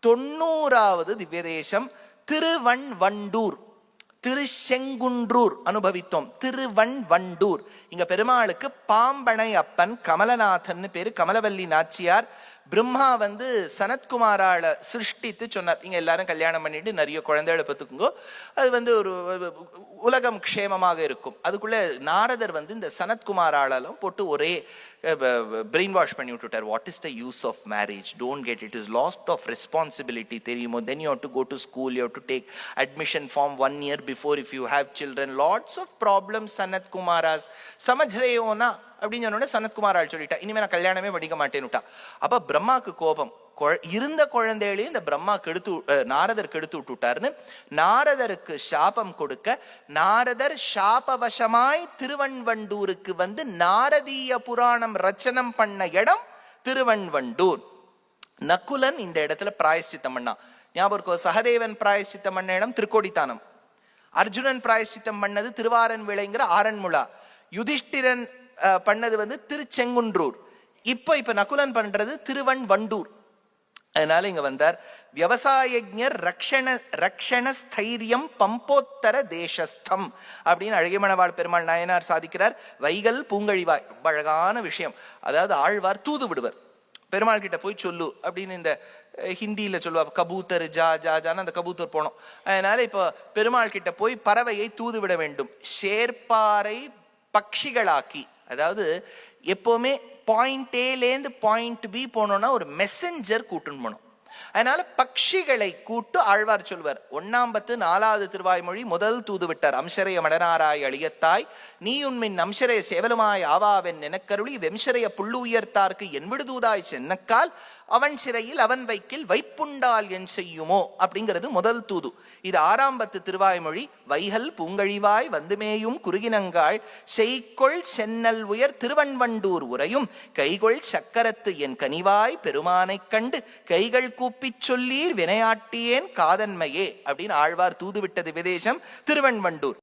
90வது திவ்யதேசம் திருவண்வண்டூர். திருச்செங்குன்றூர் அனுபவித்தோம். திருவண்வண்டூர். இங்க பெருமாளுக்கு பாம்பனை அப்பன் கமலநாதன் பேரு. கமலவல்லி நாச்சியார் பிரம்மா சனத்குமாரால சிருஷ்டித்து சொன்னார், நீங்க எல்லாரும் கல்யாணம் பண்ணிட்டு நிறைய குழந்தைகளை பெற்றுக்குங்கோ, அது ஒரு உலகம் க்ஷேமமாக இருக்கும். அதுக்குள்ள நாரதர் இந்த சனத்குமாராலும் போட்டு ஒரே பிரெயின் வாஷ் பண்ணி விட்டுட்டார். What is the use of marriage, don't get it, is லாஸ்ட் ஆஃப் ரெஸ்பான்சிபிலிட்டி தெரியுமோ, then you have to go to school, you have to take admission from 1 year before if you have children, lots of problems. சனத்குமாராஸ் சமஜ்ரேயோனா அப்படின்னு சொன்னோடனே சனத்குமாரால் சொல்லிட்டா, இனிமே நான் கல்யாணமே படிக்க மாட்டேன்னுட்டா. அப்ப பிரம்மாக்கு கோபம், இருந்த குழந்தைகளையும் இந்த பிரம்மா நாரதர் கெடுத்து விட்டுட்டாருன்னு நாரதருக்கு சாபம் கொடுக்க, நாரதர் சாபவசமாய் திருவண்வண்டூருக்கு நாரதீய புராணம் ரச்சனம் பண்ண இடம் திருவண்வண்டூர். நக்குலன் இந்த இடத்துல பிராயஷ்சித்தம் பண்ணா. ஞாபகம், சகதேவன் பிராயஷ்சித்தம் பண்ண இடம் திருக்கோடித்தானம். அர்ஜுனன் பிராயஷ்சித்தம் பண்ணது திருவாரன்விளைங்கிற ஆரன்முளா. யுதிஷ்டிரன் பண்ணது திருச்செங்குன்றூர். இப்ப நகுலன் பண்றது திருவண்வண்டூர். அதனால இங்க வந்தார். விவசாயஜர் ரக்ஷண ஸ்தைரியம் பம்போத்தர தேசஸ்தம் அப்படின்னு அழகியமணவாள் பெருமாள் நாயனார் சாதிக்கிறார். வைகல் பூங்கழிவாய், அழகான விஷயம். அதாவது ஆழ்வார் தூது விடுவர், பெருமாள் கிட்ட போய் சொல்லு அப்படின்னு இந்த ஹிந்தியில சொல்லுவா, கபூத்தர் ஜா ஜா ஜான்னு அந்த கபூத்தர் போனோம். அதனால இப்போ பெருமாள் கிட்ட போய் பறவையை தூது விட வேண்டும். ஷேர்பாரை பட்சிகளாக்கி, அதாவது எப்பவுமே பாயிண்ட் ஏலேந்து பாயிண்ட் பி போனோம்னா ஒரு மெசஞ்சர் கூட்டுன்னு போனோம். அதனால பட்சிகளை கூட்டு ஆழ்வார் சொல்வார். 1 4வது திருவாய்மொழி முதல் தூது விட்டார். அம்சரைய மடனாராய் அழியத்தாய் நீ உண்மின் அம்சரைய சேவலுமாய் ஆவாவென் எனக்கருளி வெம்சரைய புள்ளு உயர்த்தார்க்கு என் விடுதூதாய் சென்னக்கால் அவன் சிறையில் அவன் வைக்கில் வைப்புண்டால் என் செய்யுமோ அப்படிங்கிறது முதல் தூது. இது 6 திருவாய்மொழி. வைகல் பூங்கழிவாய் வந்துமேயும் குறுகினங்காள் செய்கொள் சென்னல் உயர் திருவண்வண்டூர் உரையும் கைகொள் சக்கரத்து என் கனிவாய் பெருமானைக் கண்டு கைகள் கூப்பிச் சொல்லீர் வினையாட்டியேன் காதன்மையே அப்படின்னு ஆழ்வார் தூது விட்டது விதேசம் திருவண்வண்டூர்.